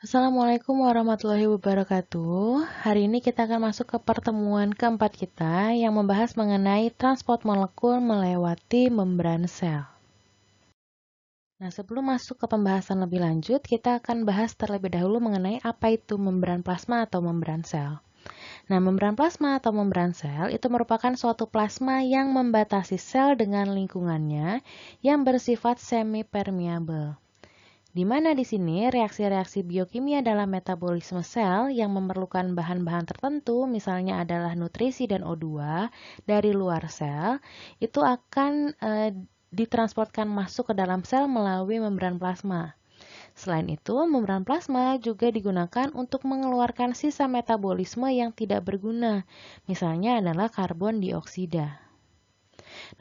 Assalamualaikum warahmatullahi wabarakatuh. Hari ini kita akan masuk ke pertemuan keempat kita yang membahas mengenai transport molekul melewati membran sel. Nah, sebelum masuk ke pembahasan lebih lanjut, kita akan bahas terlebih dahulu mengenai apa itu membran plasma atau membran sel. Nah, membran plasma atau membran sel itu merupakan suatu plasma yang membatasi sel dengan lingkungannya yang bersifat semi-permeable. Di mana di sini reaksi-reaksi biokimia dalam metabolisme sel yang memerlukan bahan-bahan tertentu, misalnya adalah nutrisi dan O2 dari luar sel, itu akan ditransportkan masuk ke dalam sel melalui membran plasma. Selain itu, membran plasma juga digunakan untuk mengeluarkan sisa metabolisme yang tidak berguna, misalnya adalah karbon dioksida.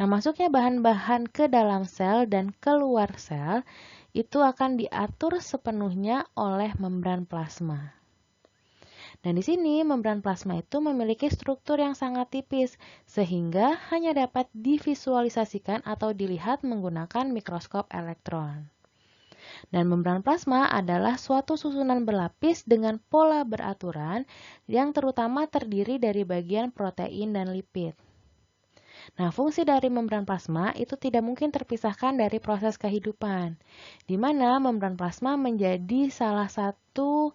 Nah, masuknya bahan-bahan ke dalam sel dan keluar sel itu akan diatur sepenuhnya oleh membran plasma. Dan di sini membran plasma itu memiliki struktur yang sangat tipis sehingga hanya dapat divisualisasikan atau dilihat menggunakan mikroskop elektron. Dan membran plasma adalah suatu susunan berlapis dengan pola beraturan yang terutama terdiri dari bagian protein dan lipid. Nah, fungsi dari membran plasma itu tidak mungkin terpisahkan dari proses kehidupan, di mana membran plasma menjadi salah satu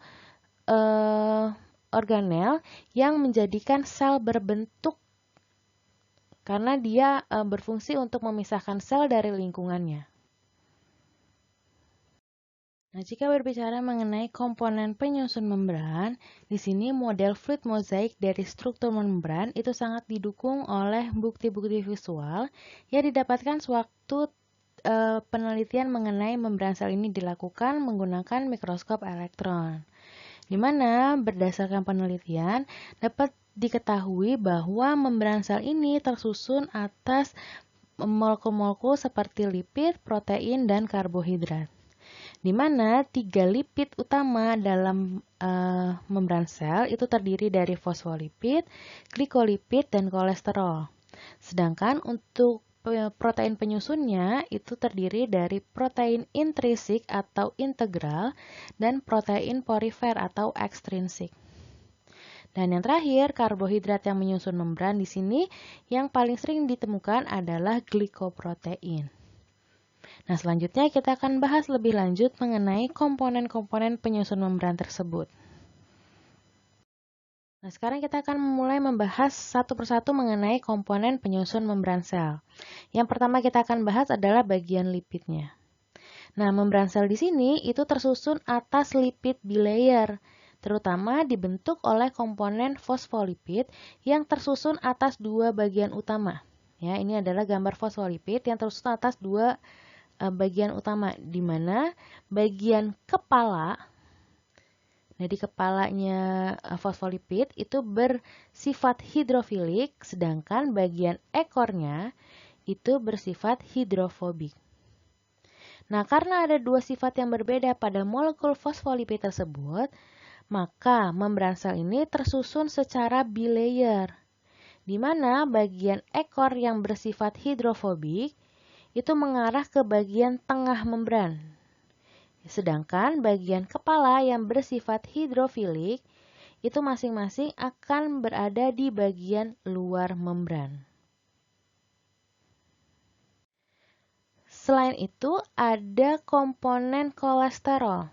organel yang menjadikan sel berbentuk karena dia berfungsi untuk memisahkan sel dari lingkungannya. Nah, jika berbicara mengenai komponen penyusun membran, di sini model fluid mozaik dari struktur membran itu sangat didukung oleh bukti-bukti visual yang didapatkan sewaktu penelitian mengenai membran sel ini dilakukan menggunakan mikroskop elektron. Di mana berdasarkan penelitian dapat diketahui bahwa membran sel ini tersusun atas molekul-molekul seperti lipid, protein, dan karbohidrat. Di mana 3 lipid utama dalam membran sel itu terdiri dari fosfolipid, glikolipid, dan kolesterol. Sedangkan untuk protein penyusunnya itu terdiri dari protein intrinsik atau integral dan protein porifer atau ekstrinsik. Dan yang terakhir, karbohidrat yang menyusun membran di sini yang paling sering ditemukan adalah glikoprotein. Nah, selanjutnya kita akan bahas lebih lanjut mengenai komponen-komponen penyusun membran tersebut. Nah, sekarang kita akan mulai membahas satu persatu mengenai komponen penyusun membran sel. Yang pertama kita akan bahas adalah bagian lipidnya. Nah, membran sel di sini itu tersusun atas lipid bilayer, terutama dibentuk oleh komponen fosfolipid yang tersusun atas dua bagian utama. Ya, ini adalah gambar fosfolipid yang tersusun atas dua bagian utama, di mana bagian kepala, nah di kepalanya fosfolipid itu bersifat hidrofilik, sedangkan bagian ekornya itu bersifat hidrofobik. Nah, karena ada dua sifat yang berbeda pada molekul fosfolipid tersebut, maka membran sel ini tersusun secara bilayer, di mana bagian ekor yang bersifat hidrofobik itu mengarah ke bagian tengah membran. Sedangkan bagian kepala yang bersifat hidrofilik itu masing-masing akan berada di bagian luar membran. Selain itu, ada komponen kolesterol.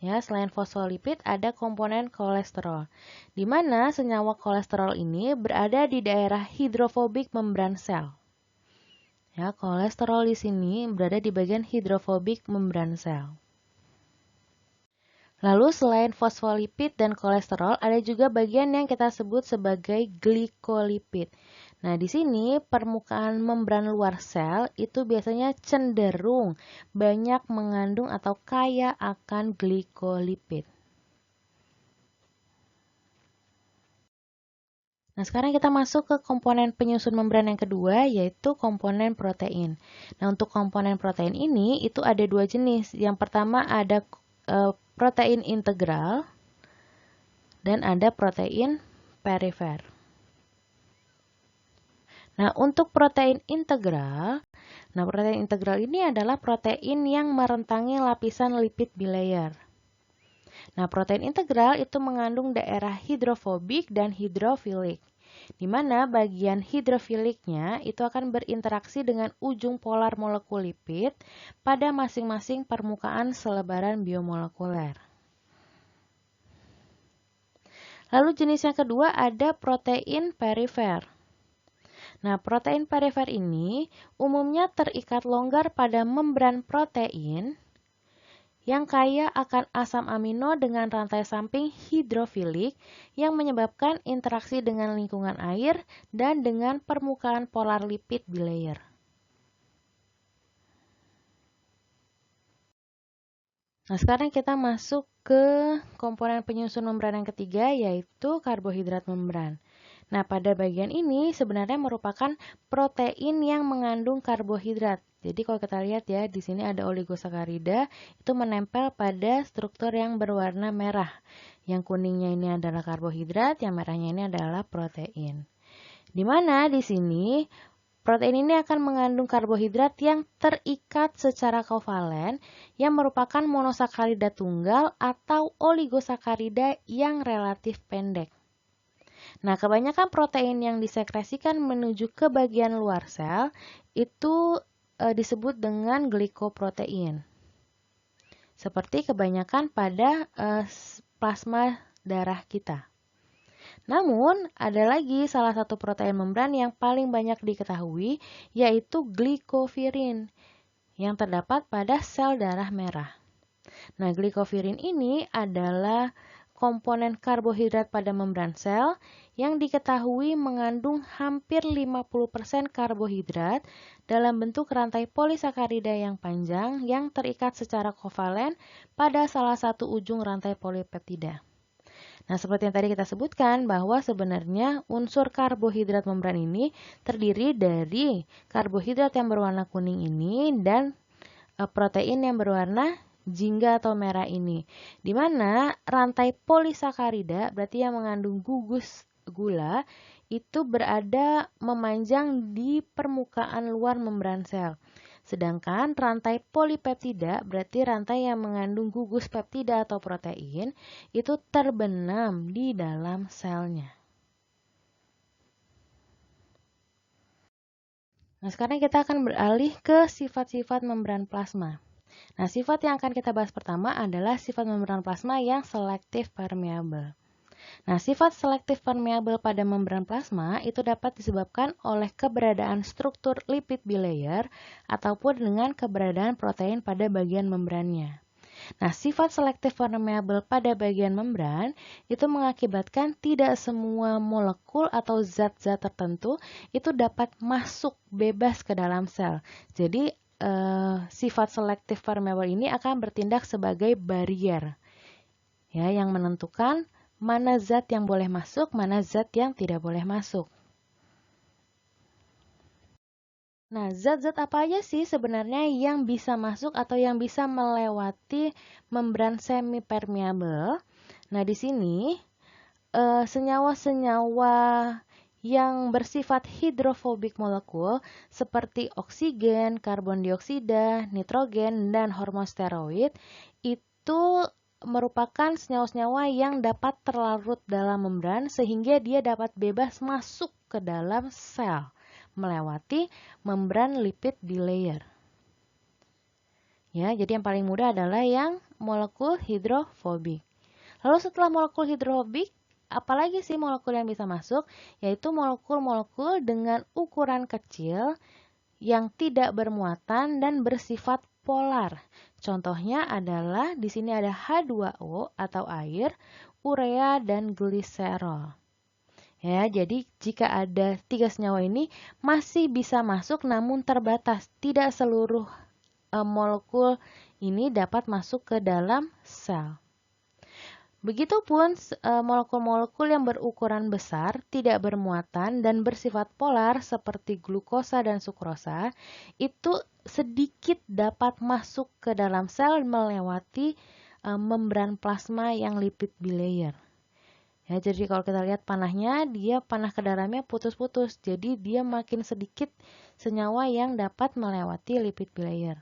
Ya, selain fosfolipid ada komponen kolesterol, di mana senyawa kolesterol ini berada di daerah hidrofobik membran sel. Ya, kolesterol di sini berada di bagian hidrofobik membran sel. Lalu selain fosfolipid dan kolesterol, ada juga bagian yang kita sebut sebagai glikolipid. Nah, di sini permukaan membran luar sel itu biasanya cenderung banyak mengandung atau kaya akan glikolipid. Nah, sekarang kita masuk ke komponen penyusun membran yang kedua, yaitu komponen protein. Nah, untuk komponen protein ini, itu ada dua jenis. Yang pertama ada protein integral, dan ada protein perifer. Nah, untuk protein integral ini adalah protein yang merentangi lapisan lipid bilayer. Nah, protein integral itu mengandung daerah hidrofobik dan hidrofilik, di mana bagian hidrofiliknya itu akan berinteraksi dengan ujung polar molekul lipid pada masing-masing permukaan selebaran biomolekuler. Lalu jenis yang kedua ada protein perifer. Nah, protein perifer ini umumnya terikat longgar pada membran protein yang kaya akan asam amino dengan rantai samping hidrofilik yang menyebabkan interaksi dengan lingkungan air dan dengan permukaan polar lipid bilayer. Nah, sekarang kita masuk ke komponen penyusun membran yang ketiga, yaitu karbohidrat membran. Nah, pada bagian ini sebenarnya merupakan protein yang mengandung karbohidrat. Jadi kalau kita lihat ya, di sini ada oligosakarida, itu menempel pada struktur yang berwarna merah. Yang kuningnya ini adalah karbohidrat, yang merahnya ini adalah protein. Di mana di sini protein ini akan mengandung karbohidrat yang terikat secara kovalen yang merupakan monosakarida tunggal atau oligosakarida yang relatif pendek. Nah, kebanyakan protein yang disekresikan menuju ke bagian luar sel itu disebut dengan glikoprotein. Seperti kebanyakan pada plasma darah kita. Namun, ada lagi salah satu protein membran yang paling banyak diketahui, yaitu glikovirin, yang terdapat pada sel darah merah. Nah, glikovirin ini adalah komponen karbohidrat pada membran sel yang diketahui mengandung hampir 50% karbohidrat dalam bentuk rantai polisakarida yang panjang yang terikat secara kovalen pada salah satu ujung rantai polipeptida. Nah, seperti yang tadi kita sebutkan bahwa sebenarnya unsur karbohidrat membran ini terdiri dari karbohidrat yang berwarna kuning ini dan protein yang berwarna jingga atau merah ini. Di mana rantai polisakarida berarti yang mengandung gugus gula itu berada memanjang di permukaan luar membran sel. Sedangkan rantai polipeptida berarti rantai yang mengandung gugus peptida atau protein itu terbenam di dalam selnya. Nah, sekarang kita akan beralih ke sifat-sifat membran plasma. Nah, sifat yang akan kita bahas pertama adalah sifat membran plasma yang selektif permeabel. Nah, sifat selektif permeabel pada membran plasma itu dapat disebabkan oleh keberadaan struktur lipid bilayer ataupun dengan keberadaan protein pada bagian membrannya. Nah, sifat selektif permeabel pada bagian membran itu mengakibatkan tidak semua molekul atau zat-zat tertentu itu dapat masuk bebas ke dalam sel. Jadi, sifat selektif permeabel ini akan bertindak sebagai barrier ya, yang menentukan mana zat yang boleh masuk, mana zat yang tidak boleh masuk. Nah, zat-zat apa aja sih sebenarnya yang bisa masuk atau yang bisa melewati membran semipermeabel? Nah, di sini senyawa-senyawa yang bersifat hidrofobik molekul seperti oksigen, karbon dioksida, nitrogen, dan hormon steroid itu merupakan senyawa-senyawa yang dapat terlarut dalam membran sehingga dia dapat bebas masuk ke dalam sel melewati membran lipid bilayer. Ya, jadi yang paling mudah adalah yang molekul hidrofobik. Lalu setelah molekul hidrofobik, apalagi sih molekul yang bisa masuk? Yaitu molekul-molekul dengan ukuran kecil yang tidak bermuatan dan bersifat polar. Contohnya adalah di sini ada H2O atau air, urea, dan gliserol. Ya, jadi jika ada 3 senyawa ini masih bisa masuk namun terbatas. Tidak seluruh molekul ini dapat masuk ke dalam sel. Begitupun molekul-molekul yang berukuran besar, tidak bermuatan, dan bersifat polar seperti glukosa dan sukrosa, itu sedikit dapat masuk ke dalam sel melewati membran plasma yang lipid bilayer. Ya, jadi kalau kita lihat panahnya, dia panah ke dalamnya putus-putus, jadi dia makin sedikit senyawa yang dapat melewati lipid bilayer.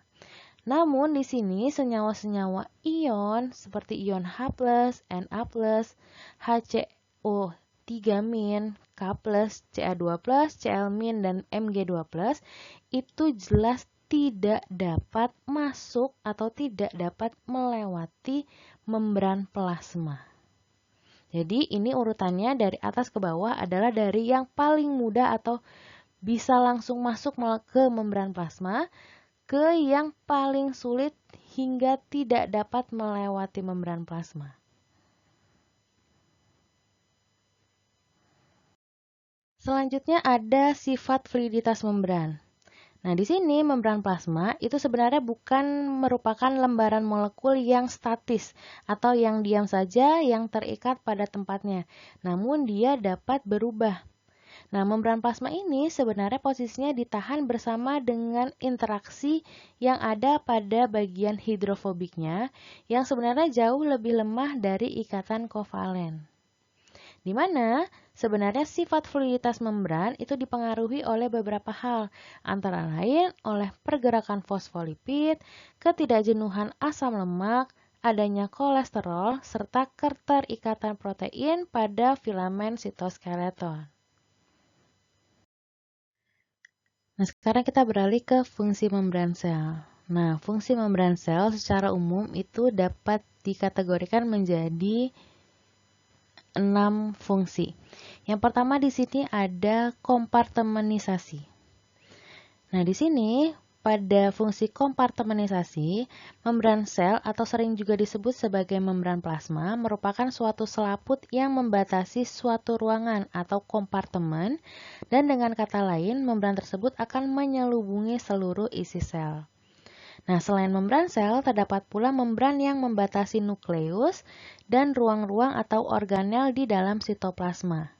Namun di sini senyawa-senyawa ion seperti ion H+, Na+, HCO3-, K+, Ca2+, Cl-, dan Mg2+, itu jelas tidak dapat masuk atau tidak dapat melewati membran plasma. Jadi ini urutannya dari atas ke bawah adalah dari yang paling mudah atau bisa langsung masuk ke membran plasma ke yang paling sulit hingga tidak dapat melewati membran plasma. Selanjutnya ada sifat fluiditas membran. Nah, di sini membran plasma itu sebenarnya bukan merupakan lembaran molekul yang statis atau yang diam saja yang terikat pada tempatnya, namun dia dapat berubah. Nah, membran plasma ini sebenarnya posisinya ditahan bersama dengan interaksi yang ada pada bagian hidrofobiknya yang sebenarnya jauh lebih lemah dari ikatan kovalen. Di mana sebenarnya sifat fluiditas membran itu dipengaruhi oleh beberapa hal, antara lain oleh pergerakan fosfolipid, ketidakjenuhan asam lemak, adanya kolesterol, serta keterikatan protein pada filamen sitoskeleton. Nah, sekarang kita beralih ke fungsi membran sel. Nah, fungsi membran sel secara umum itu dapat dikategorikan menjadi 6 fungsi. Yang pertama di sini ada kompartemenisasi. Nah, di sini pada fungsi kompartemenisasi, membran sel atau sering juga disebut sebagai membran plasma merupakan suatu selaput yang membatasi suatu ruangan atau kompartemen, dan dengan kata lain, membran tersebut akan menyelubungi seluruh isi sel. Nah, selain membran sel, terdapat pula membran yang membatasi nukleus dan ruang-ruang atau organel di dalam sitoplasma.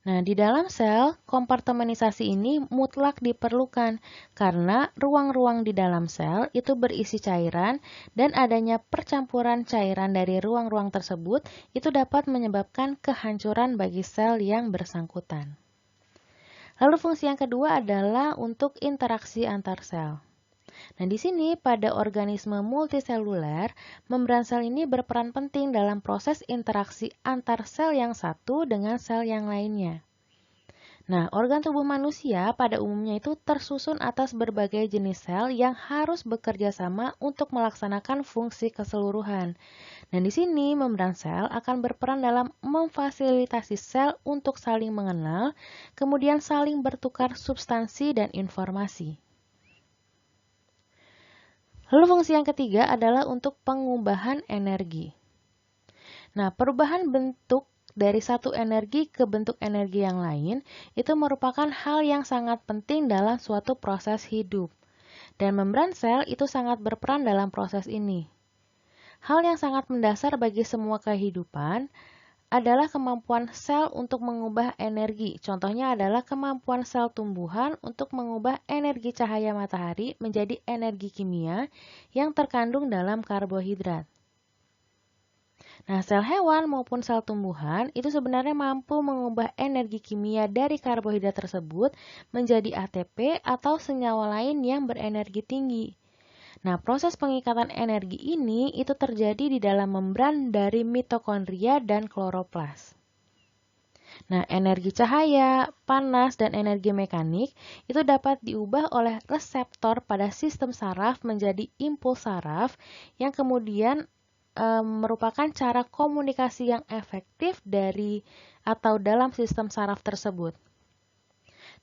Nah, di dalam sel, kompartemenisasi ini mutlak diperlukan karena ruang-ruang di dalam sel itu berisi cairan dan adanya percampuran cairan dari ruang-ruang tersebut itu dapat menyebabkan kehancuran bagi sel yang bersangkutan. Lalu fungsi yang kedua adalah untuk interaksi antar sel. Nah, di sini pada organisme multiseluler, membran sel ini berperan penting dalam proses interaksi antar sel yang satu dengan sel yang lainnya. Nah, organ tubuh manusia pada umumnya itu tersusun atas berbagai jenis sel yang harus bekerja sama untuk melaksanakan fungsi keseluruhan. Dan di sini membran sel akan berperan dalam memfasilitasi sel untuk saling mengenal, kemudian saling bertukar substansi dan informasi. Lalu fungsi yang ketiga adalah untuk pengubahan energi. Nah, perubahan bentuk dari satu energi ke bentuk energi yang lain itu merupakan hal yang sangat penting dalam suatu proses hidup. Dan membran sel itu sangat berperan dalam proses ini. Hal yang sangat mendasar bagi semua kehidupan adalah kemampuan sel untuk mengubah energi. Contohnya adalah kemampuan sel tumbuhan untuk mengubah energi cahaya matahari menjadi energi kimia yang terkandung dalam karbohidrat. Nah, sel hewan maupun sel tumbuhan itu sebenarnya mampu mengubah energi kimia dari karbohidrat tersebut menjadi ATP atau senyawa lain yang berenergi tinggi. Nah, proses pengikatan energi ini itu terjadi di dalam membran dari mitokondria dan kloroplas. Nah, energi cahaya, panas, dan energi mekanik itu dapat diubah oleh reseptor pada sistem saraf menjadi impuls saraf yang kemudian merupakan cara komunikasi yang efektif dari atau dalam sistem saraf tersebut.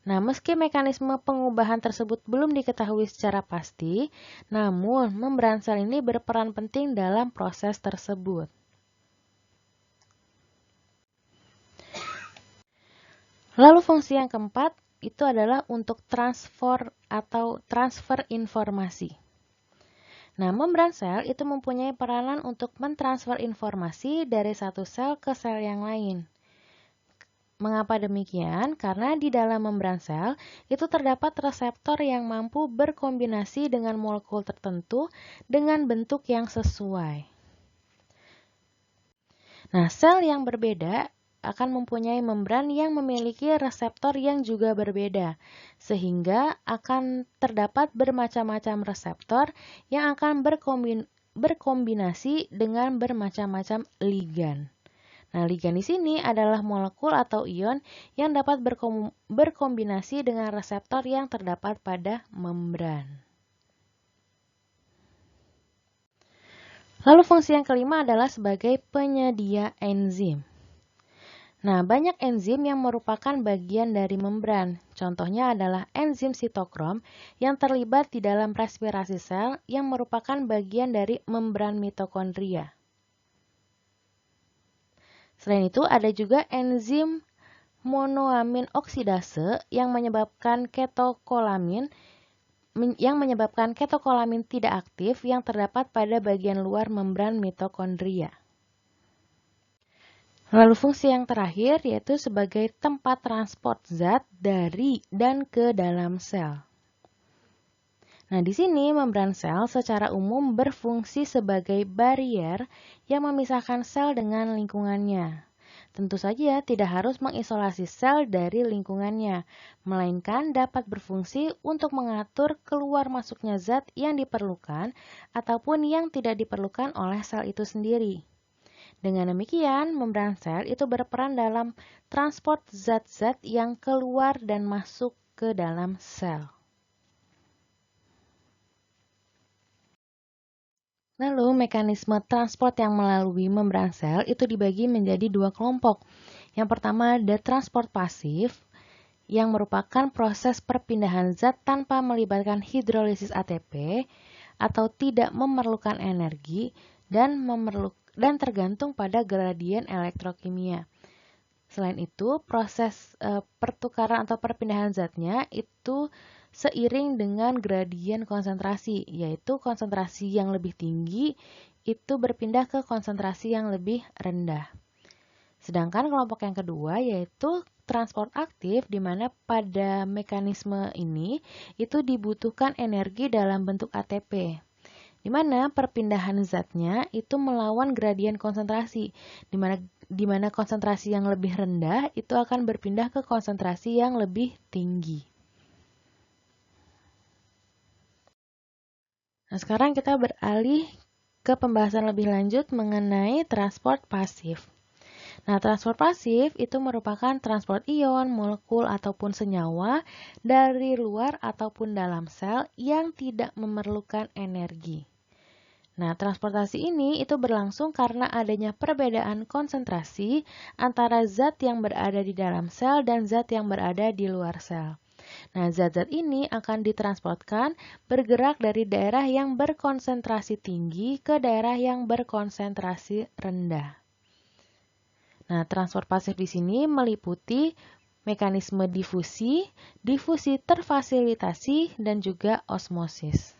Nah, meski mekanisme pengubahan tersebut belum diketahui secara pasti, namun membran sel ini berperan penting dalam proses tersebut. Lalu fungsi yang keempat itu adalah untuk transfer informasi. Nah, membran sel itu mempunyai peranan untuk mentransfer informasi dari satu sel ke sel yang lain. Mengapa demikian? Karena di dalam membran sel itu terdapat reseptor yang mampu berkombinasi dengan molekul tertentu dengan bentuk yang sesuai. Nah, sel yang berbeda akan mempunyai membran yang memiliki reseptor yang juga berbeda, sehingga akan terdapat bermacam-macam reseptor yang akan berkombinasi dengan bermacam-macam ligan. Nah, ligan di sini adalah molekul atau ion yang dapat berkombinasi dengan reseptor yang terdapat pada membran. Lalu fungsi yang kelima adalah sebagai penyedia enzim. Nah, banyak enzim yang merupakan bagian dari membran. Contohnya adalah enzim sitokrom yang terlibat di dalam respirasi sel yang merupakan bagian dari membran mitokondria. Selain itu, ada juga enzim monoamin oksidase yang menyebabkan ketokolamin tidak aktif yang terdapat pada bagian luar membran mitokondria. Lalu fungsi yang terakhir yaitu sebagai tempat transport zat dari dan ke dalam sel. Nah, di sini membran sel secara umum berfungsi sebagai barier yang memisahkan sel dengan lingkungannya. Tentu saja tidak harus mengisolasi sel dari lingkungannya, melainkan dapat berfungsi untuk mengatur keluar masuknya zat yang diperlukan ataupun yang tidak diperlukan oleh sel itu sendiri. Dengan demikian, membran sel itu berperan dalam transport zat-zat yang keluar dan masuk ke dalam sel. Lalu, mekanisme transport yang melalui membran sel itu dibagi menjadi dua kelompok. Yang pertama ada transport pasif, yang merupakan proses perpindahan zat tanpa melibatkan hidrolisis ATP atau tidak memerlukan energi dan tergantung pada gradien elektrokimia. Selain itu, proses pertukaran atau perpindahan zatnya itu seiring dengan gradien konsentrasi, yaitu konsentrasi yang lebih tinggi itu berpindah ke konsentrasi yang lebih rendah. Sedangkan kelompok yang kedua yaitu transport aktif, di mana pada mekanisme ini itu dibutuhkan energi dalam bentuk ATP, di mana perpindahan zatnya itu melawan gradien konsentrasi, di mana konsentrasi yang lebih rendah itu akan berpindah ke konsentrasi yang lebih tinggi. Nah, sekarang kita beralih ke pembahasan lebih lanjut mengenai transport pasif. Nah, transport pasif itu merupakan transport ion, molekul, ataupun senyawa dari luar ataupun dalam sel yang tidak memerlukan energi. Nah, transportasi ini itu berlangsung karena adanya perbedaan konsentrasi antara zat yang berada di dalam sel dan zat yang berada di luar sel. Nah, zat-zat ini akan ditransportkan bergerak dari daerah yang berkonsentrasi tinggi ke daerah yang berkonsentrasi rendah. Nah, transport pasif di sini meliputi mekanisme difusi, difusi terfasilitasi, dan juga osmosis.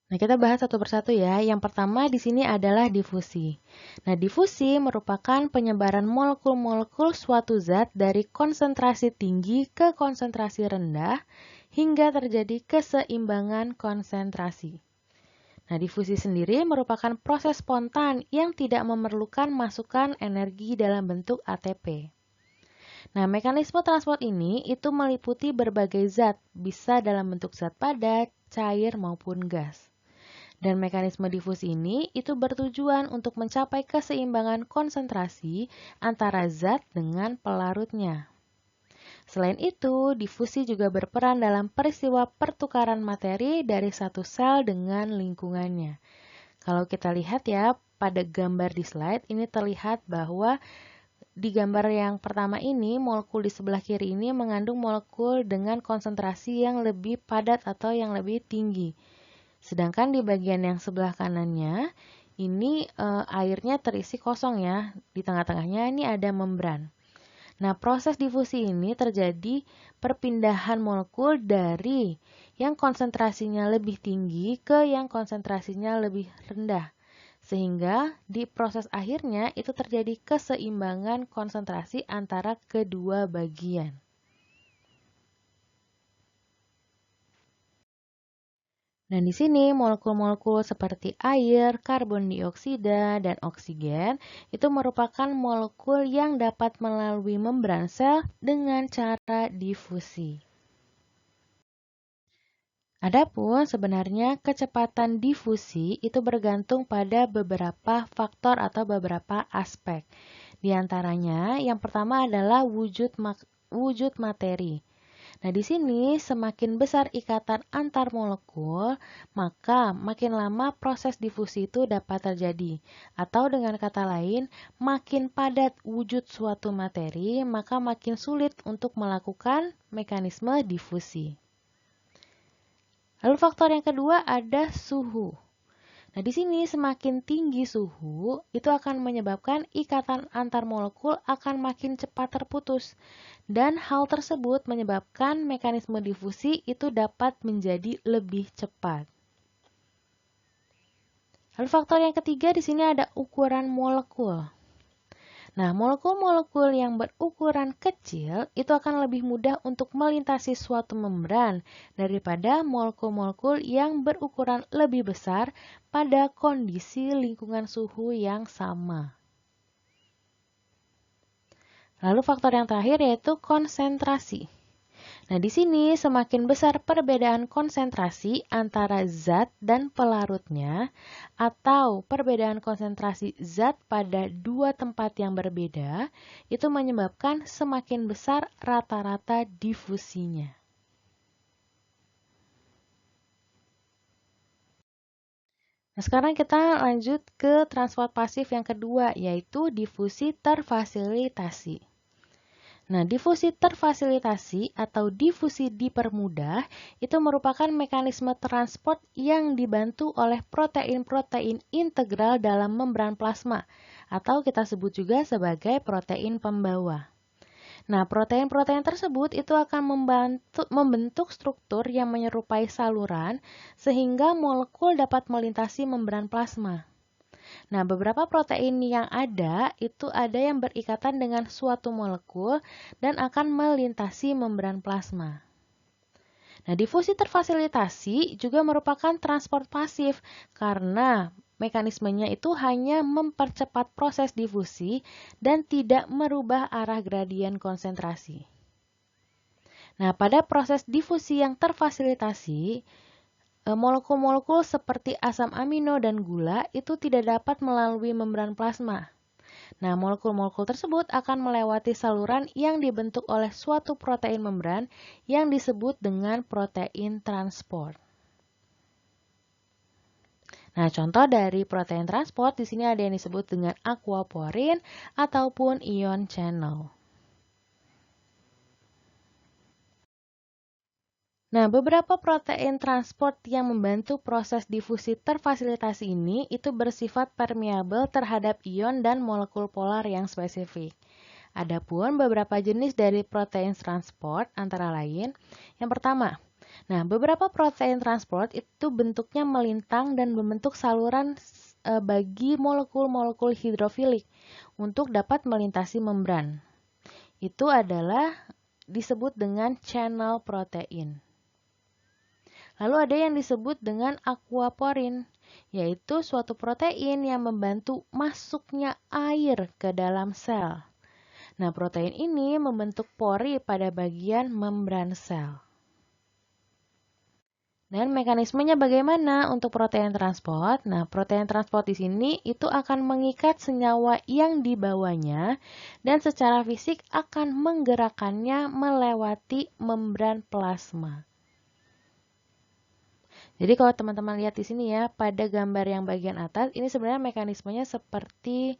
Nah, kita bahas satu persatu ya. Yang pertama di sini adalah difusi. Nah, difusi merupakan penyebaran molekul-molekul suatu zat dari konsentrasi tinggi ke konsentrasi rendah hingga terjadi keseimbangan konsentrasi. Nah, difusi sendiri merupakan proses spontan yang tidak memerlukan masukan energi dalam bentuk ATP. Nah, mekanisme transport ini itu meliputi berbagai zat, bisa dalam bentuk zat padat, cair maupun gas. Dan mekanisme difusi ini itu bertujuan untuk mencapai keseimbangan konsentrasi antara zat dengan pelarutnya. Selain itu, difusi juga berperan dalam peristiwa pertukaran materi dari satu sel dengan lingkungannya. Kalau kita lihat ya, pada gambar di slide ini terlihat bahwa di gambar yang pertama ini, molekul di sebelah kiri ini mengandung molekul dengan konsentrasi yang lebih padat atau yang lebih tinggi. Sedangkan di bagian yang sebelah kanannya, ini airnya terisi kosong ya. Di tengah-tengahnya ini ada membran. Nah, proses difusi ini terjadi perpindahan molekul dari yang konsentrasinya lebih tinggi ke yang konsentrasinya lebih rendah. Sehingga di proses akhirnya itu terjadi keseimbangan konsentrasi antara kedua bagian. Nah, di sini molekul-molekul seperti air, karbon dioksida, dan oksigen itu merupakan molekul yang dapat melalui membran sel dengan cara difusi. Adapun sebenarnya kecepatan difusi itu bergantung pada beberapa faktor atau beberapa aspek. Di antaranya, yang pertama adalah wujud materi. Nah, di sini semakin besar ikatan antar molekul, maka makin lama proses difusi itu dapat terjadi. Atau dengan kata lain, makin padat wujud suatu materi, maka makin sulit untuk melakukan mekanisme difusi. Lalu faktor yang kedua ada suhu. Nah, di sini semakin tinggi suhu, itu akan menyebabkan ikatan antar molekul akan makin cepat terputus. Dan hal tersebut menyebabkan mekanisme difusi itu dapat menjadi lebih cepat. Lalu faktor yang ketiga di sini ada ukuran molekul. Nah, molekul-molekul yang berukuran kecil itu akan lebih mudah untuk melintasi suatu membran daripada molekul-molekul yang berukuran lebih besar pada kondisi lingkungan suhu yang sama. Lalu faktor yang terakhir yaitu konsentrasi. Nah, di sini semakin besar perbedaan konsentrasi antara zat dan pelarutnya atau perbedaan konsentrasi zat pada dua tempat yang berbeda, itu menyebabkan semakin besar rata-rata difusinya. Nah, sekarang kita lanjut ke transport pasif yang kedua, yaitu difusi terfasilitasi. Nah, difusi terfasilitasi atau difusi dipermudah itu merupakan mekanisme transport yang dibantu oleh protein-protein integral dalam membran plasma atau kita sebut juga sebagai protein pembawa. Nah, protein-protein tersebut itu akan membentuk struktur yang menyerupai saluran sehingga molekul dapat melintasi membran plasma. Nah, beberapa protein yang ada itu ada yang berikatan dengan suatu molekul dan akan melintasi membran plasma. Nah, difusi terfasilitasi juga merupakan transport pasif karena mekanismenya itu hanya mempercepat proses difusi dan tidak merubah arah gradien konsentrasi. Nah, pada proses difusi yang terfasilitasi, molekul-molekul seperti asam amino dan gula itu tidak dapat melalui membran plasma. Nah, molekul-molekul tersebut akan melewati saluran yang dibentuk oleh suatu protein membran yang disebut dengan protein transport. Nah, contoh dari protein transport di sini ada yang disebut dengan aquaporin ataupun ion channel. Nah, beberapa protein transport yang membantu proses difusi terfasilitasi ini itu bersifat permeabel terhadap ion dan molekul polar yang spesifik. Adapun beberapa jenis dari protein transport antara lain, yang pertama, beberapa protein transport itu bentuknya melintang dan membentuk saluran bagi molekul-molekul hidrofilik untuk dapat melintasi membran. Itu adalah disebut dengan channel protein. Lalu ada yang disebut dengan aquaporin, yaitu suatu protein yang membantu masuknya air ke dalam sel. Nah, protein ini membentuk pori pada bagian membran sel. Dan mekanismenya bagaimana untuk protein transport? Nah, protein transport di sini itu akan mengikat senyawa yang dibawanya dan secara fisik akan menggerakkannya melewati membran plasma. Jadi kalau teman-teman lihat di sini ya, pada gambar yang bagian atas, ini sebenarnya mekanismenya seperti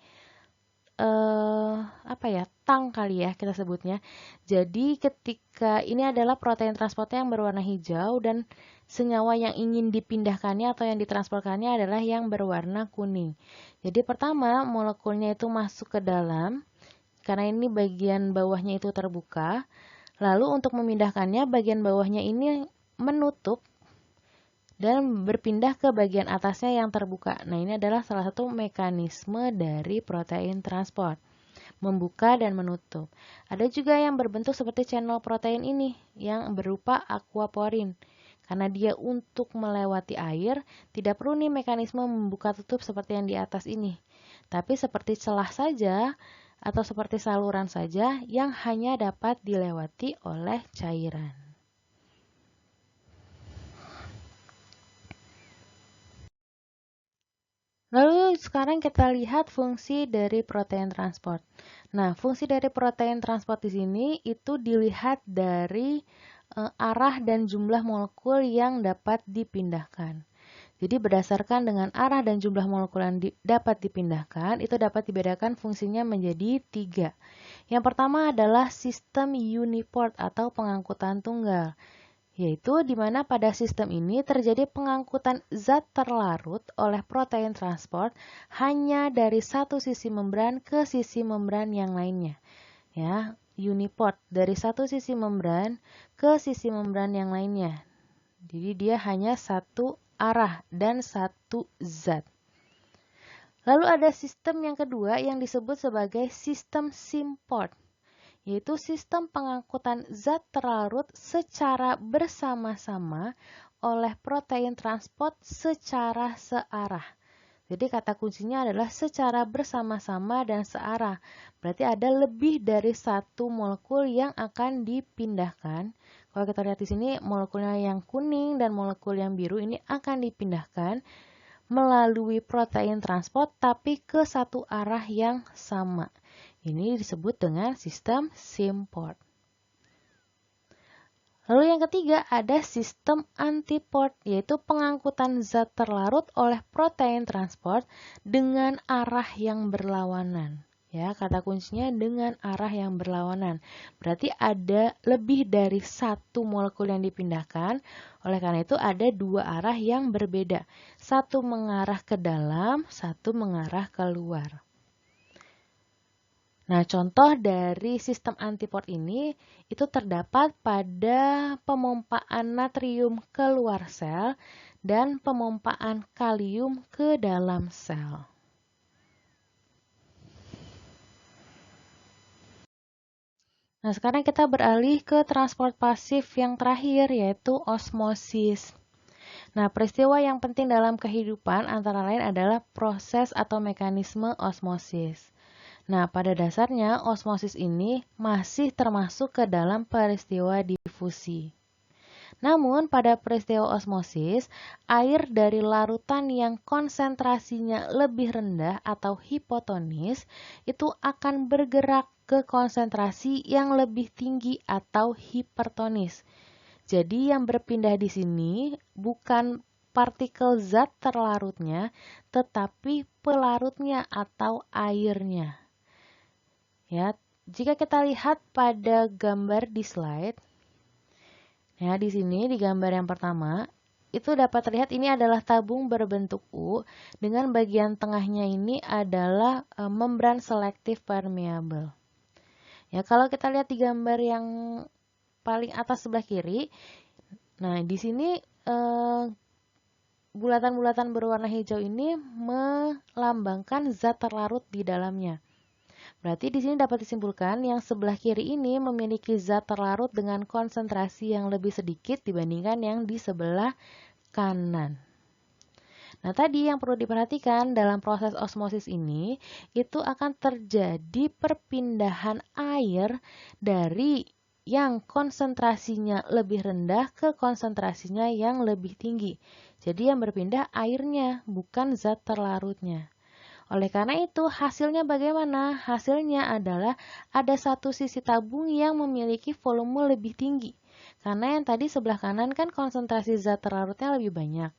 tang kali ya kita sebutnya. Jadi ketika ini adalah protein transportnya yang berwarna hijau dan senyawa yang ingin dipindahkannya atau yang ditransportkannya adalah yang berwarna kuning. Jadi pertama molekulnya itu masuk ke dalam, karena ini bagian bawahnya itu terbuka. Lalu untuk memindahkannya bagian bawahnya ini menutup dan berpindah ke bagian atasnya yang terbuka. Nah, ini adalah salah satu mekanisme dari protein transport, membuka dan menutup. Ada juga yang berbentuk seperti channel protein ini, yang berupa aquaporin. Karena dia untuk melewati air, tidak perlu nih mekanisme membuka tutup seperti yang di atas ini. Tapi seperti celah saja atau seperti saluran saja yang hanya dapat dilewati oleh cairan. Lalu sekarang kita lihat fungsi dari protein transport. Nah, fungsi dari protein transport di sini itu dilihat dari arah dan jumlah molekul yang dapat dipindahkan. Jadi berdasarkan dengan arah dan jumlah molekul yang dapat dipindahkan, itu dapat dibedakan fungsinya menjadi 3. Yang pertama adalah sistem uniport atau pengangkutan tunggal, yaitu di mana pada sistem ini terjadi pengangkutan zat terlarut oleh protein transport hanya dari satu sisi membran ke sisi membran yang lainnya. Ya, uniport dari satu sisi membran ke sisi membran yang lainnya. Jadi dia hanya satu arah dan satu zat. Lalu ada sistem yang kedua yang disebut sebagai sistem symport, yaitu sistem pengangkutan zat terlarut secara bersama-sama oleh protein transport secara searah. Jadi kata kuncinya adalah secara bersama-sama dan searah. Berarti ada lebih dari satu molekul yang akan dipindahkan. Kalau kita lihat di sini molekulnya yang kuning dan molekul yang biru ini akan dipindahkan melalui protein transport tapi ke satu arah yang sama. Ini disebut dengan sistem symport. Lalu yang ketiga ada sistem antiport, yaitu pengangkutan zat terlarut oleh protein transport dengan arah yang berlawanan. Ya, kata kuncinya dengan arah yang berlawanan. Berarti ada lebih dari satu molekul yang dipindahkan. Oleh karena itu ada dua arah yang berbeda. Satu mengarah ke dalam, satu mengarah keluar. Nah, contoh dari sistem antiport ini itu terdapat pada pemompaan natrium keluar sel dan pemompaan kalium ke dalam sel. Nah, sekarang kita beralih ke transport pasif yang terakhir, yaitu osmosis. Nah, peristiwa yang penting dalam kehidupan antara lain adalah proses atau mekanisme osmosis. Nah, pada dasarnya osmosis ini masih termasuk ke dalam peristiwa difusi. Namun, pada peristiwa osmosis, air dari larutan yang konsentrasinya lebih rendah atau hipotonis itu akan bergerak ke konsentrasi yang lebih tinggi atau hipertonis. Jadi, yang berpindah di sini bukan partikel zat terlarutnya, tetapi pelarutnya atau airnya. Ya, jika kita lihat pada gambar di slide, ya di sini di gambar yang pertama, itu dapat terlihat ini adalah tabung berbentuk U dengan bagian tengahnya ini adalah membran selektif permeable. Ya, kalau kita lihat di gambar yang paling atas sebelah kiri, nah di sini bulatan-bulatan berwarna hijau ini melambangkan zat terlarut di dalamnya. Berarti di sini dapat disimpulkan yang sebelah kiri ini memiliki zat terlarut dengan konsentrasi yang lebih sedikit dibandingkan yang di sebelah kanan. Nah, tadi yang perlu diperhatikan dalam proses osmosis ini, itu akan terjadi perpindahan air dari yang konsentrasinya lebih rendah ke konsentrasinya yang lebih tinggi. Jadi yang berpindah airnya, bukan zat terlarutnya. Oleh karena itu, hasilnya bagaimana? Hasilnya adalah ada satu sisi tabung yang memiliki volume lebih tinggi. Karena yang tadi sebelah kanan kan konsentrasi zat terlarutnya lebih banyak.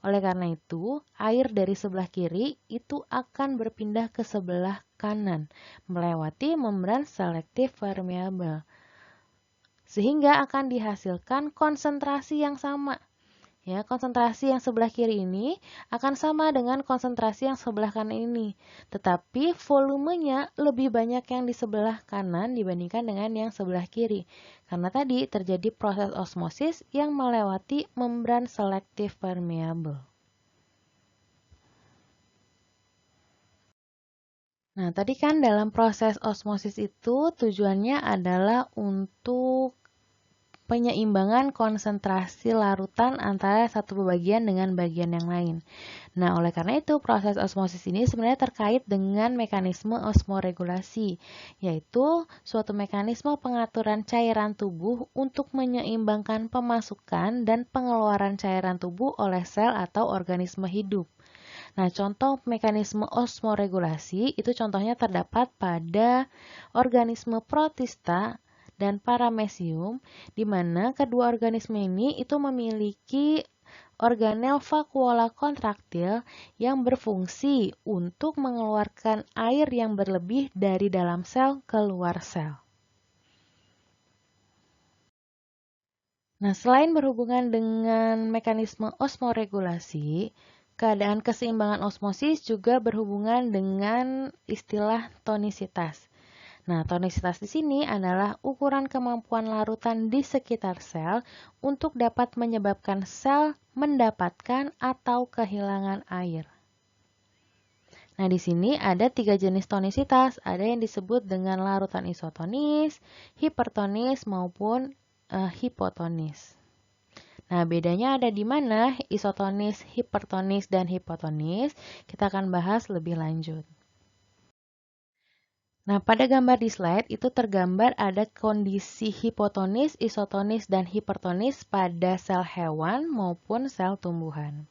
Oleh karena itu, air dari sebelah kiri itu akan berpindah ke sebelah kanan, melewati membran selektif permeable. Sehingga akan dihasilkan konsentrasi yang sama. Ya, konsentrasi yang sebelah kiri ini akan sama dengan konsentrasi yang sebelah kanan ini. Tetapi volumenya lebih banyak yang di sebelah kanan dibandingkan dengan yang sebelah kiri. Karena tadi terjadi proses osmosis yang melewati membran selektif permeable. Nah, tadi kan dalam proses osmosis itu tujuannya adalah untuk penyeimbangan konsentrasi larutan antara satu bagian dengan bagian yang lain. Nah, oleh karena itu proses osmosis ini sebenarnya terkait dengan mekanisme osmoregulasi, yaitu suatu mekanisme pengaturan cairan tubuh untuk menyeimbangkan pemasukan dan pengeluaran cairan tubuh oleh sel atau organisme hidup. Nah, contoh mekanisme osmoregulasi itu contohnya terdapat pada organisme protista dan paramecium, di mana kedua organisme ini itu memiliki organel vakuola kontraktil yang berfungsi untuk mengeluarkan air yang berlebih dari dalam sel keluar sel. Nah, selain berhubungan dengan mekanisme osmoregulasi, keadaan keseimbangan osmosis juga berhubungan dengan istilah tonisitas. Nah, tonisitas di sini adalah ukuran kemampuan larutan di sekitar sel untuk dapat menyebabkan sel mendapatkan atau kehilangan air. Nah, di sini ada 3 jenis tonisitas, ada yang disebut dengan larutan isotonis, hipertonis maupun hipotonis. Nah, bedanya ada di mana isotonis, hipertonis, dan hipotonis? Kita akan bahas lebih lanjut. Nah, pada gambar di slide itu tergambar ada kondisi hipotonis, isotonis, dan hipertonis pada sel hewan maupun sel tumbuhan.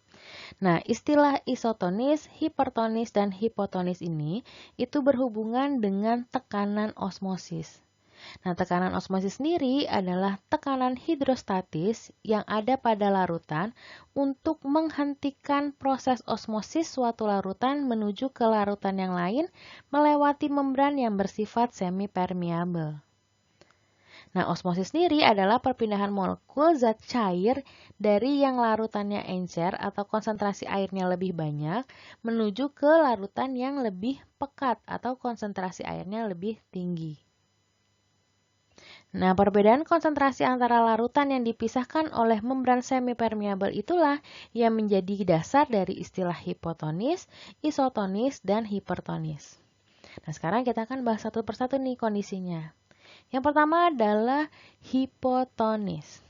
Nah, istilah isotonis, hipertonis, dan hipotonis ini itu berhubungan dengan tekanan osmosis. Nah, tekanan osmosis sendiri adalah tekanan hidrostatis yang ada pada larutan untuk menghentikan proses osmosis suatu larutan menuju ke larutan yang lain melewati membran yang bersifat semi-permeabel. Nah, osmosis sendiri adalah perpindahan molekul zat cair dari yang larutannya encer atau konsentrasi airnya lebih banyak menuju ke larutan yang lebih pekat atau konsentrasi airnya lebih tinggi. Nah, perbedaan konsentrasi antara larutan yang dipisahkan oleh membran semi-permeabel itulah yang menjadi dasar dari istilah hipotonis, isotonis, dan hipertonis. Nah, sekarang kita akan bahas satu persatu nih kondisinya. Yang pertama adalah hipotonis.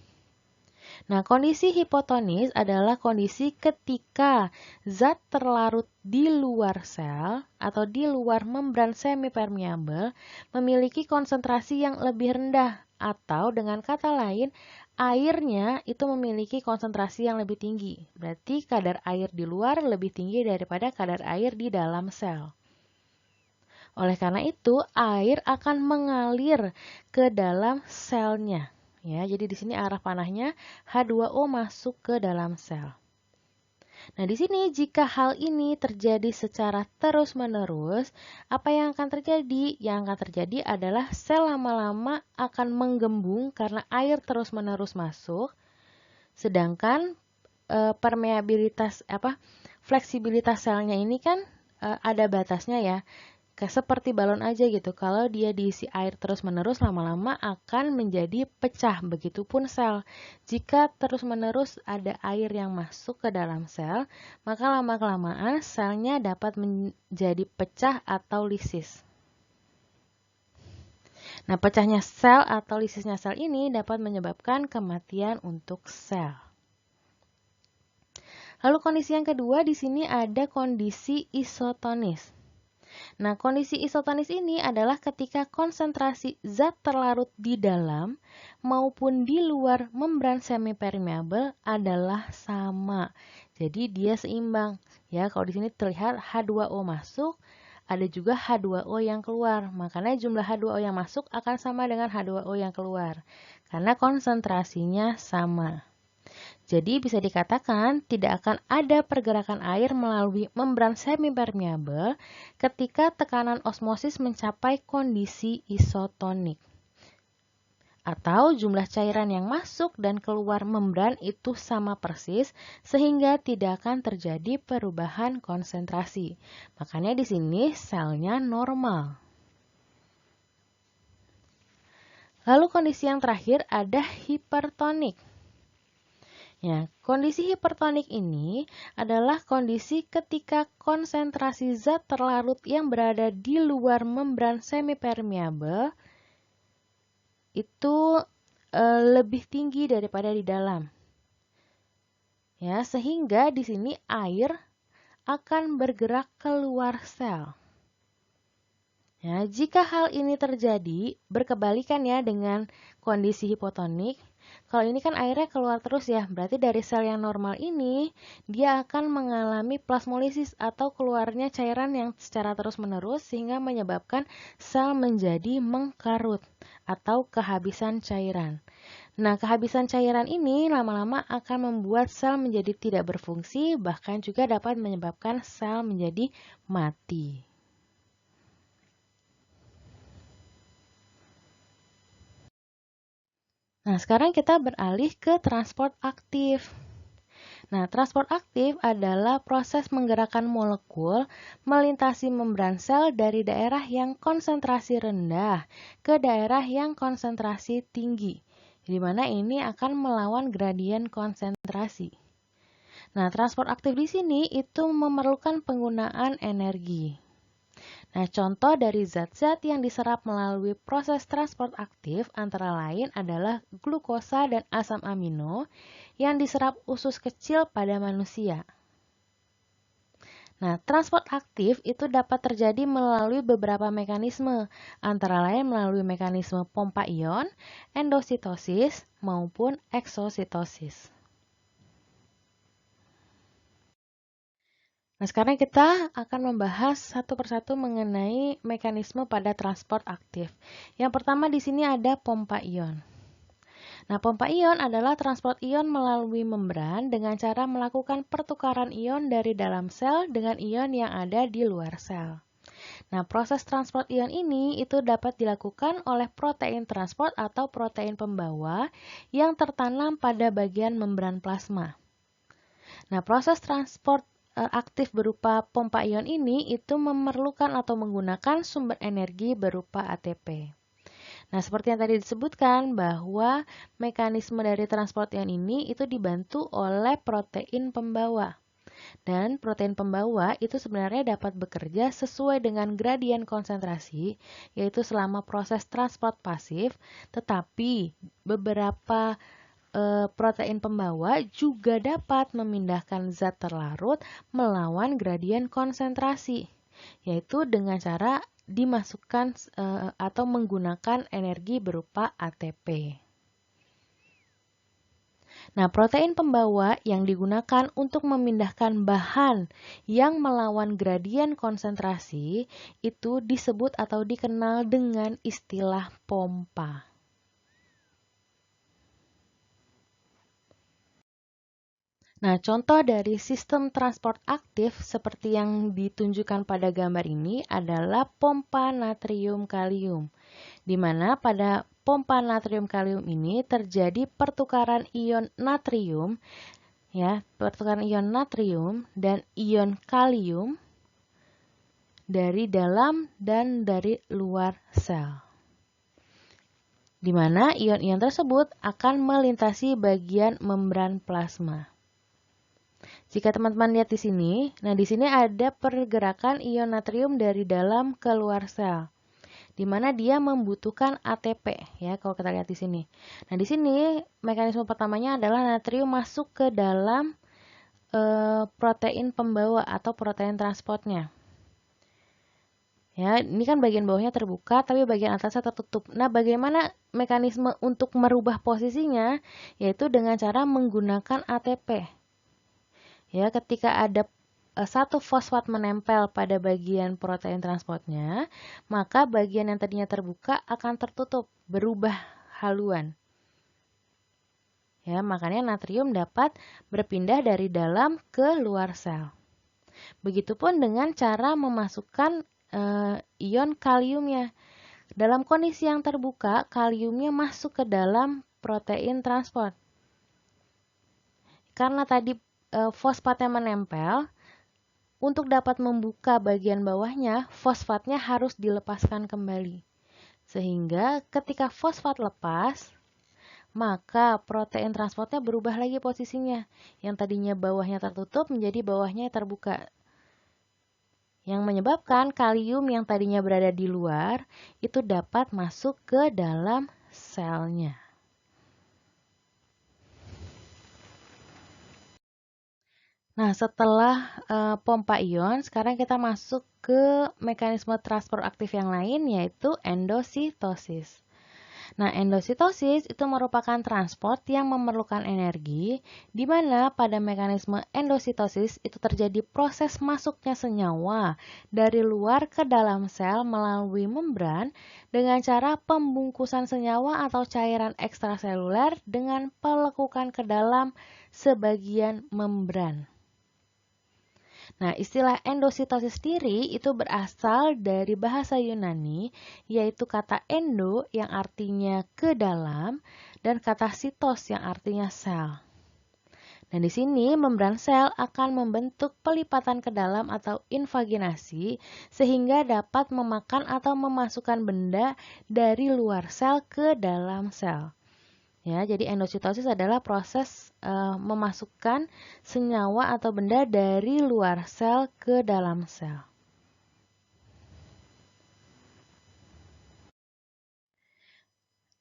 Nah, kondisi hipotonis adalah kondisi ketika zat terlarut di luar sel atau di luar membran semi-permeabel memiliki konsentrasi yang lebih rendah atau dengan kata lain, airnya itu memiliki konsentrasi yang lebih tinggi. Berarti kadar air di luar lebih tinggi daripada kadar air di dalam sel. Oleh karena itu, air akan mengalir ke dalam selnya. Ya, jadi di sini arah panahnya H2O masuk ke dalam sel. Nah, di sini jika hal ini terjadi secara terus-menerus, apa yang akan terjadi? Yang akan terjadi adalah sel lama-lama akan menggembung karena air terus-menerus masuk. Sedangkan fleksibilitas selnya ini kan ada batasnya ya. Seperti balon aja gitu, kalau dia diisi air terus-menerus lama-lama akan menjadi pecah, begitupun sel. Jika terus-menerus ada air yang masuk ke dalam sel, maka lama-kelamaan selnya dapat menjadi pecah atau lisis. Nah, pecahnya sel atau lisisnya sel ini dapat menyebabkan kematian untuk sel. Lalu kondisi yang kedua di sini ada kondisi isotonis. Nah, kondisi isotonis ini adalah ketika konsentrasi zat terlarut di dalam maupun di luar membran semi-permeabel adalah sama. Jadi dia seimbang. Ya, kalau di sini terlihat H2O masuk, ada juga H2O yang keluar. Makanya jumlah H2O yang masuk akan sama dengan H2O yang keluar. Karena konsentrasinya sama. Jadi bisa dikatakan tidak akan ada pergerakan air melalui membran semi-permeabel ketika tekanan osmosis mencapai kondisi isotonik. Atau jumlah cairan yang masuk dan keluar membran itu sama persis sehingga tidak akan terjadi perubahan konsentrasi. Makanya di sini selnya normal. Lalu kondisi yang terakhir ada hipertonik. Ya, kondisi hipertonik ini adalah kondisi ketika konsentrasi zat terlarut yang berada di luar membran semi-permeabel itu lebih tinggi daripada di dalam. Ya, sehingga di sini air akan bergerak keluar sel. Ya, jika hal ini terjadi, berkebalikan ya dengan kondisi hipotonik. Kalau ini kan airnya keluar terus ya, berarti dari sel yang normal ini, dia akan mengalami plasmolisis atau keluarnya cairan yang secara terus-menerus sehingga menyebabkan sel menjadi mengkarut atau kehabisan cairan. Nah, kehabisan cairan ini lama-lama akan membuat sel menjadi tidak berfungsi, bahkan juga dapat menyebabkan sel menjadi mati. Nah, sekarang kita beralih ke transport aktif. Nah, transport aktif adalah proses menggerakkan molekul melintasi membran sel dari daerah yang konsentrasi rendah ke daerah yang konsentrasi tinggi, di mana ini akan melawan gradien konsentrasi. Nah, transport aktif di sini itu memerlukan penggunaan energi. Nah, contoh dari zat-zat yang diserap melalui proses transport aktif antara lain adalah glukosa dan asam amino yang diserap usus kecil pada manusia. Nah, transport aktif itu dapat terjadi melalui beberapa mekanisme, antara lain melalui mekanisme pompa ion, endositosis, maupun eksositosis. Nah, sekarang kita akan membahas satu persatu mengenai mekanisme pada transport aktif. Yang pertama di sini ada pompa ion. Nah, pompa ion adalah transport ion melalui membran dengan cara melakukan pertukaran ion dari dalam sel dengan ion yang ada di luar sel. Nah, proses transport ion ini itu dapat dilakukan oleh protein transport atau protein pembawa yang tertanam pada bagian membran plasma. Nah, proses transport aktif berupa pompa ion ini itu memerlukan atau menggunakan sumber energi berupa ATP. Nah, seperti yang tadi disebutkan bahwa mekanisme dari transport ion ini itu dibantu oleh protein pembawa. Dan protein pembawa itu sebenarnya dapat bekerja sesuai dengan gradien konsentrasi, yaitu selama proses transport pasif, tetapi beberapa protein pembawa juga dapat memindahkan zat terlarut melawan gradien konsentrasi, yaitu dengan cara dimasukkan atau menggunakan energi berupa ATP. Nah, protein pembawa yang digunakan untuk memindahkan bahan yang melawan gradien konsentrasi itu disebut atau dikenal dengan istilah pompa. Nah, contoh dari sistem transport aktif seperti yang ditunjukkan pada gambar ini adalah pompa natrium kalium, di mana pada pompa natrium kalium ini terjadi pertukaran ion natrium, pertukaran ion natrium dan ion kalium dari dalam dan dari luar sel, di mana ion-ion tersebut akan melintasi bagian membran plasma. Jika teman-teman lihat di sini, nah di sini ada pergerakan ion natrium dari dalam ke luar sel, di mana dia membutuhkan ATP, ya kalau kita lihat di sini. Nah di sini mekanisme pertamanya adalah natrium masuk ke dalam protein pembawa atau protein transportnya. Ya, ini kan bagian bawahnya terbuka, tapi bagian atasnya tertutup. Nah, bagaimana mekanisme untuk merubah posisinya? Yaitu dengan cara menggunakan ATP. Ya, ketika ada satu fosfat menempel pada bagian protein transportnya, maka bagian yang tadinya terbuka akan tertutup, berubah haluan. Ya, makanya natrium dapat berpindah dari dalam ke luar sel. Begitupun dengan cara memasukkan ion kaliumnya. Dalam kondisi yang terbuka, kaliumnya masuk ke dalam protein transport. Karena tadi fosfatnya menempel, untuk dapat membuka bagian bawahnya, fosfatnya harus dilepaskan kembali. Sehingga ketika fosfat lepas, maka protein transportnya berubah lagi posisinya. Yang tadinya bawahnya tertutup menjadi bawahnya terbuka. Yang menyebabkan kalium yang tadinya berada di luar, itu dapat masuk ke dalam selnya. Nah, setelah pompa ion, sekarang kita masuk ke mekanisme transport aktif yang lain, yaitu endositosis. Nah, endositosis itu merupakan transport yang memerlukan energi, di mana pada mekanisme endositosis itu terjadi proses masuknya senyawa dari luar ke dalam sel melalui membran dengan cara pembungkusan senyawa atau cairan ekstraseluler dengan pelekukan ke dalam sebagian membran. Nah, istilah endositosis sendiri itu berasal dari bahasa Yunani, yaitu kata endo yang artinya ke dalam dan kata sitos yang artinya sel. Dan di sini membran sel akan membentuk pelipatan ke dalam atau invaginasi sehingga dapat memakan atau memasukkan benda dari luar sel ke dalam sel. Ya, jadi endositosis adalah proses memasukkan senyawa atau benda dari luar sel ke dalam sel.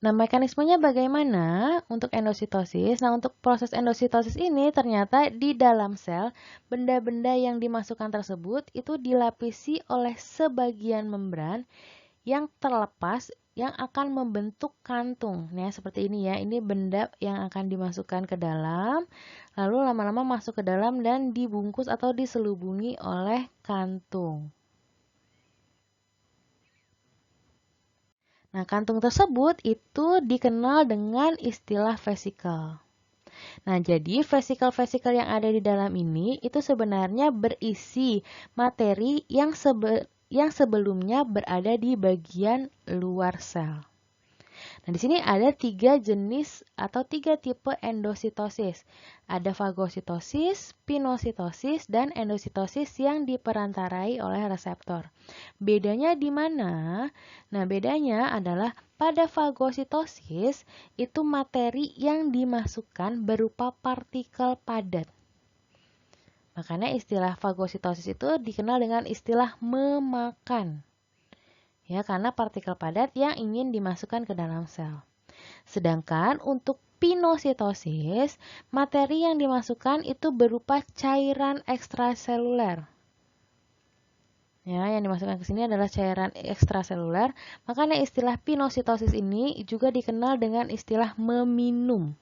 Nah, mekanismenya bagaimana untuk endositosis? Nah, untuk proses endositosis ini ternyata di dalam sel, benda-benda yang dimasukkan tersebut itu dilapisi oleh sebagian membran yang terlepas yang akan membentuk kantung. Nah, seperti ini ya. Ini benda yang akan dimasukkan ke dalam, lalu lama-lama masuk ke dalam dan dibungkus atau diselubungi oleh kantung. Nah, kantung tersebut itu dikenal dengan istilah vesikel. Nah, jadi vesikel-vesikel yang ada di dalam ini itu sebenarnya berisi materi yang sebelumnya berada di bagian luar sel. Nah, di sini ada 3 jenis atau 3 tipe endositosis. Ada fagositosis, pinositosis, dan endositosis yang diperantarai oleh reseptor. Bedanya di mana? Nah, bedanya adalah pada fagositosis itu materi yang dimasukkan berupa partikel padat. Makanya istilah fagositosis itu dikenal dengan istilah memakan. Ya, karena partikel padat yang ingin dimasukkan ke dalam sel. Sedangkan untuk pinositosis, materi yang dimasukkan itu berupa cairan ekstraseluler. Ya, yang dimasukkan ke sini adalah cairan ekstraseluler. Makanya istilah pinositosis ini juga dikenal dengan istilah meminum.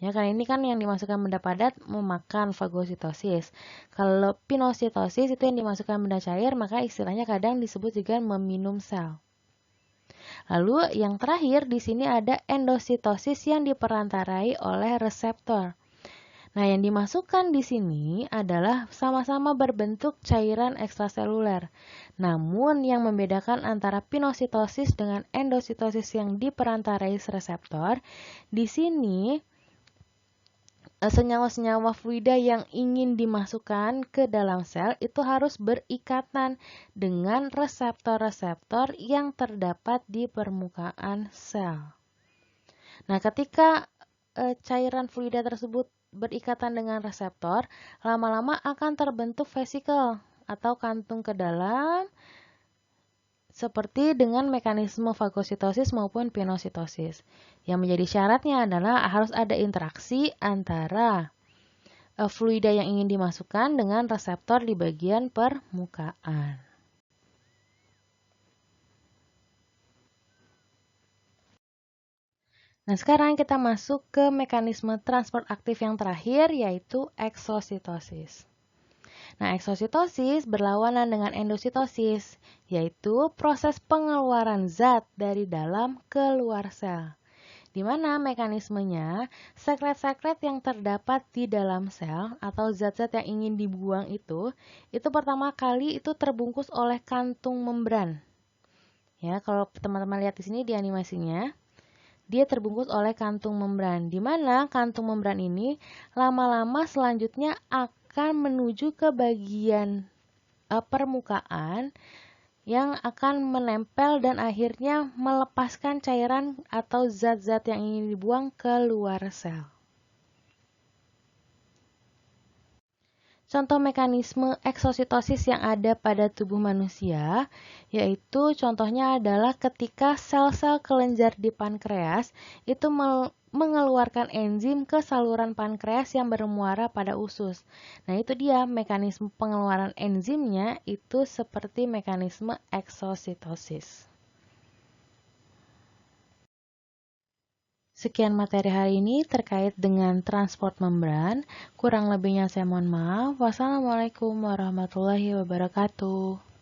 Ya, karena ini kan yang dimasukkan benda padat memakan fagositosis. Kalau pinositosis itu yang dimasukkan benda cair, maka istilahnya kadang disebut juga meminum sel. Lalu yang terakhir di sini ada endositosis yang diperantarai oleh reseptor. Nah, yang dimasukkan di sini adalah sama-sama berbentuk cairan ekstraseluler. Namun, yang membedakan antara pinositosis dengan endositosis yang diperantarai reseptor, di sini senyawa-senyawa fluida yang ingin dimasukkan ke dalam sel itu harus berikatan dengan reseptor-reseptor yang terdapat di permukaan sel. Nah, ketika cairan fluida tersebut berikatan dengan reseptor, lama-lama akan terbentuk vesikel atau kantung ke dalam seperti dengan mekanisme fagositosis maupun pinositosis. Yang menjadi syaratnya adalah harus ada interaksi antara fluida yang ingin dimasukkan dengan reseptor di bagian permukaan. Nah, sekarang kita masuk ke mekanisme transport aktif yang terakhir, yaitu eksositosis. Nah, eksositosis berlawanan dengan endositosis, yaitu proses pengeluaran zat dari dalam ke luar sel. Di mana mekanismenya, sekret-sekret yang terdapat di dalam sel atau zat-zat yang ingin dibuang itu pertama kali itu terbungkus oleh kantung membran. Ya, kalau teman-teman lihat di sini di animasinya, dia terbungkus oleh kantung membran, di mana kantung membran ini lama-lama selanjutnya akan menuju ke bagian permukaan yang akan menempel dan akhirnya melepaskan cairan atau zat-zat yang ingin dibuang ke luar sel. contoh mekanisme eksositosis yang ada pada tubuh manusia, yaitu contohnya adalah ketika sel-sel kelenjar di pankreas itu mengeluarkan enzim ke saluran pankreas yang bermuara pada usus. Nah, itu dia mekanisme pengeluaran enzimnya itu seperti mekanisme eksositosis. Sekian materi hari ini terkait dengan transport membran. Kurang lebihnya saya mohon maaf. Wassalamualaikum warahmatullahi wabarakatuh.